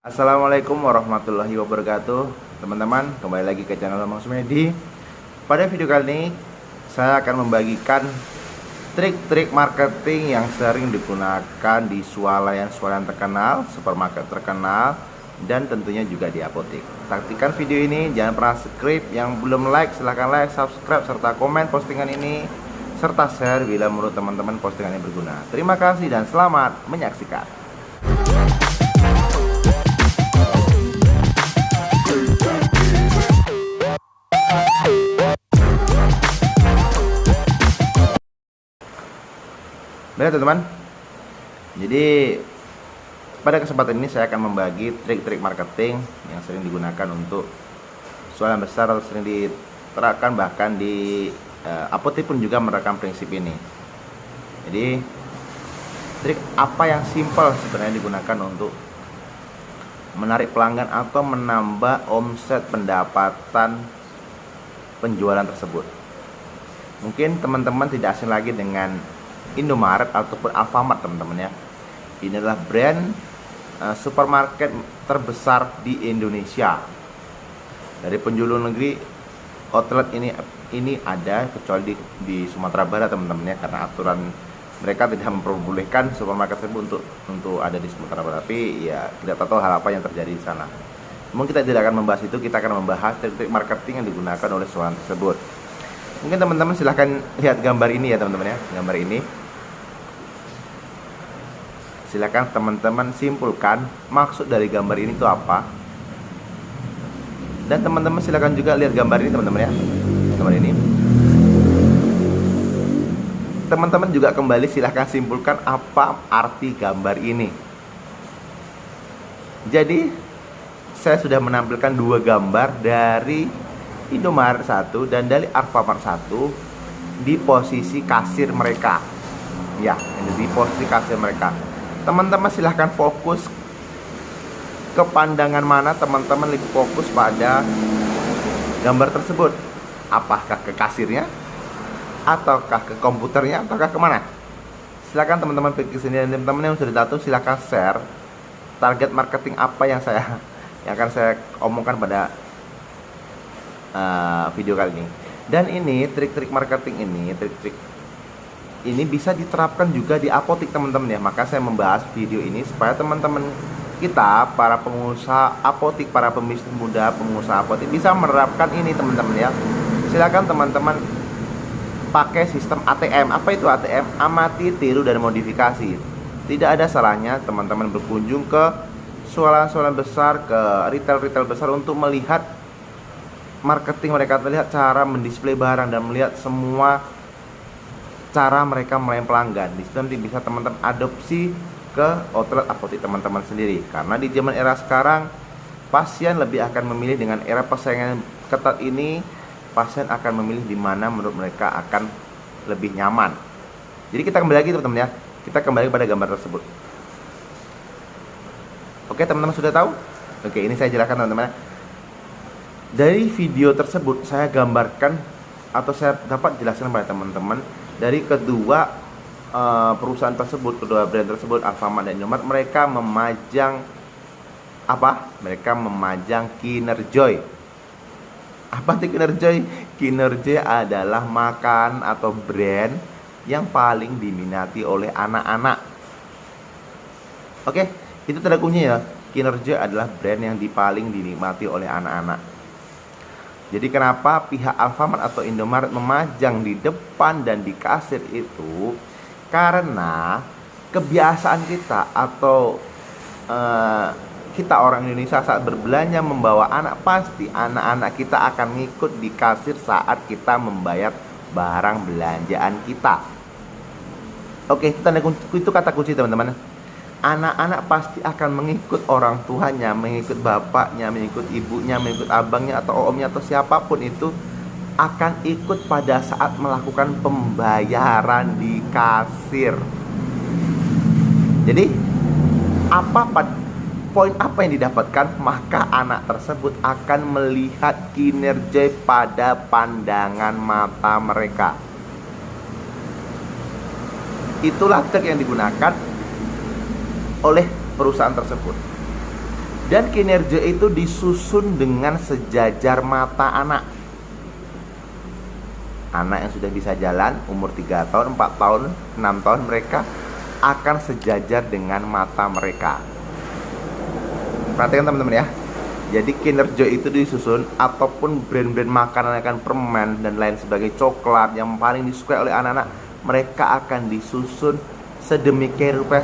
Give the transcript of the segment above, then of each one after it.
Assalamualaikum warahmatullahi wabarakatuh. Teman-teman, kembali lagi ke channel Bang Sumedi. Pada video kali ini saya akan membagikan trik-trik marketing yang sering digunakan di swalayan-swalayan terkenal, supermarket terkenal, dan tentunya juga di apotek. Taktikan video ini, jangan pernah skip. Yang belum like silahkan like, subscribe, serta komen postingan ini, serta share bila menurut teman-teman postingan ini berguna. Terima kasih dan selamat menyaksikan. Baik teman-teman, jadi pada kesempatan ini saya akan membagi trik-trik marketing yang sering digunakan untuk swalayan besar atau sering diterapkan bahkan di apotek pun juga menerapkan prinsip ini. Jadi trik apa yang simpel sebenarnya digunakan untuk menarik pelanggan atau menambah omset pendapatan penjualan tersebut. Mungkin teman-teman tidak asing lagi dengan Indomaret ataupun Alfamart, teman-teman ya. Ini adalah brand supermarket terbesar di Indonesia. Dari penjuru negeri outlet ini ada kecuali di Sumatera Barat, teman-teman ya, karena aturan mereka tidak memperbolehkan supermarket tersebut untuk ada di Sumatera Barat. Tapi ya kita tahu hal apa yang terjadi di sana. Namun kita tidak akan membahas itu, kita akan membahas trik-trik marketing yang digunakan oleh swalayan tersebut. Mungkin teman-teman silahkan lihat gambar ini ya teman-teman ya. Gambar ini silakan teman-teman simpulkan maksud dari gambar ini itu apa. Dan teman-teman silakan juga lihat gambar ini teman-teman ya. Gambar ini. Teman-teman juga kembali silahkan simpulkan apa arti gambar ini. Jadi saya sudah menampilkan dua gambar dari Indomaret 1 dan dari Alfamart 1 di posisi kasir mereka. Ya, ini di posisi kasir mereka. Teman-teman silahkan fokus ke pandangan mana teman-teman lebih fokus pada gambar tersebut. Apakah ke kasirnya, ataukah ke komputernya, ataukah kemana? Silahkan teman-teman pikir sendiri. Dan teman-teman yang sudah tahu silahkan share target marketing apa yang akan saya omongkan pada video kali ini. Dan ini trik-trik marketing ini bisa diterapkan juga di apotek teman-teman ya. Maka saya membahas video ini supaya teman-teman kita, para pengusaha apotek, para pembisnis muda, pengusaha apotek bisa menerapkan ini teman-teman ya. Silakan teman-teman pakai sistem ATM. Apa itu ATM? Amati, tiru, dan modifikasi. Tidak ada salahnya teman-teman berkunjung ke swalayan-swalayan besar, ke retail-retail besar untuk melihat marketing mereka, melihat cara mendisplay barang dan melihat semua cara mereka melayani pelanggan. Di situ nanti bisa teman-teman adopsi ke outlet apotek teman-teman sendiri. Karena di zaman era sekarang pasien lebih akan memilih, dengan era persaingan ketat ini, pasien akan memilih di mana menurut mereka akan lebih nyaman. Jadi kita kembali lagi teman-teman ya. Kita kembali pada gambar tersebut. Oke, teman-teman sudah tahu? Oke, ini saya jelaskan teman-teman. Dari video tersebut saya gambarkan atau saya dapat jelaskan pada teman-teman dari kedua perusahaan tersebut, kedua brand tersebut, Alfamart dan Indomaret, mereka memajang apa? Mereka memajang Kinerjoy. Apa itu Kinerjoy? Kinerjoy adalah makan atau brand yang paling diminati oleh anak-anak. Oke, itu tanda kuncinya ya. Kinerjoy adalah brand yang paling dinikmati oleh anak-anak. Jadi kenapa pihak Alfamart atau Indomaret memajang di depan dan di kasir itu? Karena kebiasaan kita atau kita orang Indonesia saat berbelanja membawa anak, pasti anak-anak kita akan ngikut di kasir saat kita membayar barang belanjaan kita. Oke, itu kata kunci teman-teman. Anak-anak pasti akan mengikut orang tuanya, mengikut bapaknya, mengikut ibunya, mengikut abangnya atau omnya atau siapapun itu, akan ikut pada saat melakukan pembayaran di kasir. Jadi poin apa yang didapatkan? Maka anak tersebut akan melihat Kinerjoy pada pandangan mata mereka. Itulah trik yang digunakan oleh perusahaan tersebut. Dan kinerja itu disusun dengan sejajar mata anak. Anak yang sudah bisa jalan, umur 3 tahun, 4 tahun, 6 tahun, mereka akan sejajar dengan mata mereka. Perhatikan teman-teman ya. Jadi kinerja itu disusun, ataupun brand-brand makanan akan permen dan lain sebagai coklat yang paling disukai oleh anak-anak, mereka akan disusun sedemikian rupa,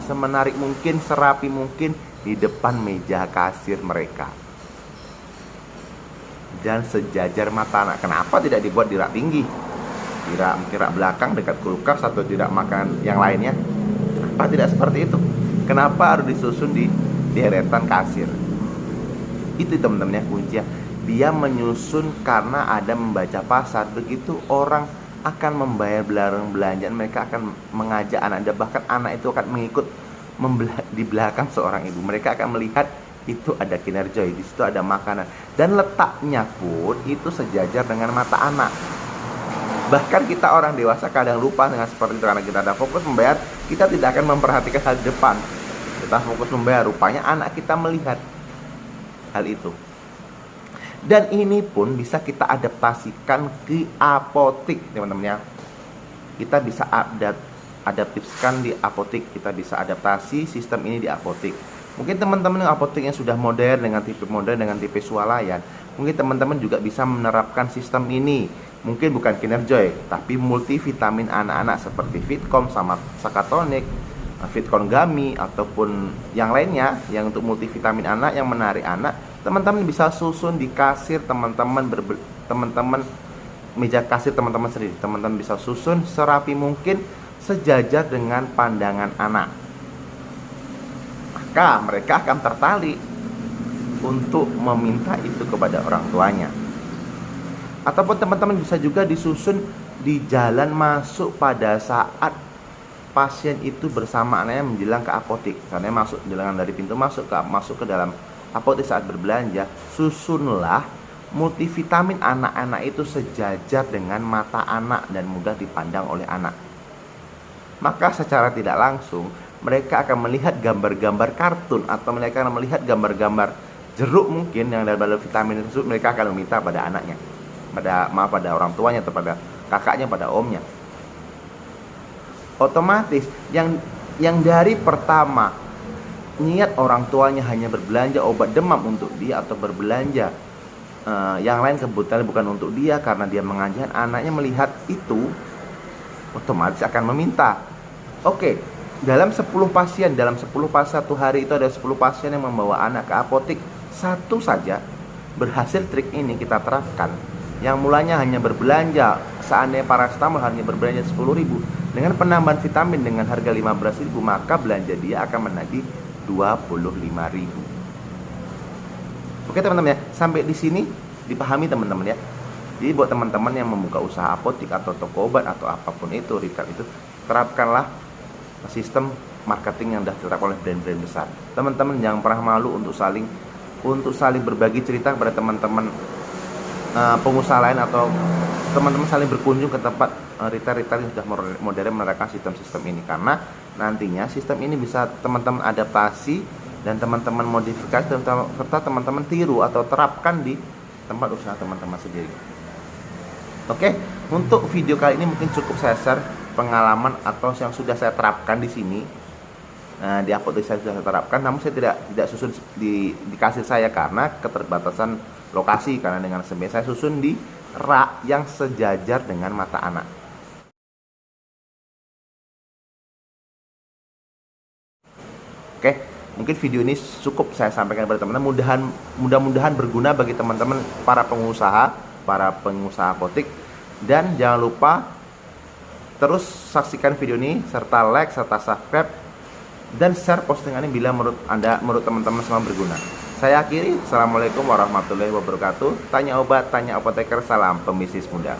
semenarik mungkin, serapi mungkin di depan meja kasir mereka dan sejajar mata anak. Kenapa tidak dibuat di rak tinggi, di rak belakang dekat kulkas, atau di rak makanan yang lainnya? Kenapa tidak seperti itu? Kenapa harus disusun di deretan kasir? Itu teman-teman ya kunci ya. Dia menyusun karena ada membaca pasar. Begitu orang akan membayar barang belanjaan, mereka akan mengajak anak, dan bahkan anak itu akan mengikut di belakang seorang ibu. Mereka akan melihat itu ada kinerja, di situ ada makanan, dan letaknya pun itu sejajar dengan mata anak. Bahkan kita orang dewasa kadang lupa dengan seperti itu, karena kita ada fokus membayar, kita tidak akan memperhatikan hal di depan. Kita fokus membayar, rupanya anak kita melihat hal itu. Dan ini pun bisa kita adaptasikan ke apotik, teman-teman ya. Kita bisa adaptifkan di apotik, kita bisa adaptasi sistem ini di apotik. Mungkin teman-teman yang apotek yang sudah modern, dengan tipe modern, dengan tipe swalayan, mungkin teman-teman juga bisa menerapkan sistem ini. Mungkin bukan kinerjoy, tapi multivitamin anak-anak seperti Fitcom sama Sakatonik, Fitcom Gummy, ataupun yang lainnya yang untuk multivitamin anak yang menarik anak. Teman-teman bisa susun di kasir teman-teman, meja kasir teman-teman sendiri. Teman-teman bisa susun serapi mungkin, sejajar dengan pandangan anak. Maka mereka akan tertarik untuk meminta itu kepada orang tuanya. Ataupun teman-teman bisa juga disusun di jalan masuk pada saat pasien itu bersama anaknya menjelang ke apotik. Misalnya masuk jalan dari pintu masuk ke dalam apotik saat berbelanja, susunlah multivitamin anak-anak itu sejajar dengan mata anak dan mudah dipandang oleh anak. Maka secara tidak langsung mereka akan melihat gambar-gambar kartun, atau mereka akan melihat gambar-gambar jeruk mungkin yang dalam vitamin tersebut. Mereka akan meminta pada anaknya, pada orang tuanya, atau pada kakaknya, pada omnya. Otomatis yang dari pertama niat orang tuanya hanya berbelanja obat demam untuk dia, atau berbelanja yang lain kebutuhan bukan untuk dia, karena dia mengajak anaknya melihat itu, otomatis akan meminta. Oke. Dalam 10 pasien, satu hari itu ada 10 pasien yang membawa anak ke apotik. Satu saja berhasil trik ini kita terapkan, yang mulanya hanya berbelanja, seandainya paracetamol hanya berbelanja 10.000, dengan penambahan vitamin dengan harga 15.000, maka belanja dia akan menagih 25.000. Oke teman-teman ya, sampai di sini dipahami teman-teman ya. Jadi buat teman-teman yang membuka usaha apotik atau toko obat atau apapun itu, retail itu, terapkanlah sistem marketing yang sudah diterapkan oleh brand-brand besar. Teman-teman jangan pernah malu untuk saling berbagi cerita kepada teman-teman pengusaha lain, atau teman-teman saling berkunjung ke tempat retail-retail yang sudah modern menerapkan sistem-sistem ini, karena nantinya sistem ini bisa teman-teman adaptasi dan teman-teman modifikasi, serta teman-teman tiru atau terapkan di tempat usaha teman-teman sendiri. Oke, untuk video kali ini mungkin cukup saya share pengalaman atau yang sudah saya terapkan di sini. Di apotek saya sudah saya terapkan, namun saya tidak susun di kasir saya karena keterbatasan lokasi, karena dengan sebenarnya saya susun di rak yang sejajar dengan mata anak. Oke, mungkin video ini cukup saya sampaikan kepada teman-teman. Mudah-mudahan berguna bagi teman-teman para pengusaha apotek. Dan jangan lupa terus saksikan video ini, serta like, serta subscribe, dan share postingan ini bila menurut teman-teman semua berguna. Saya akhiri. Assalamualaikum warahmatullahi wabarakatuh. Tanya obat, tanya apoteker, salam pembisnis muda.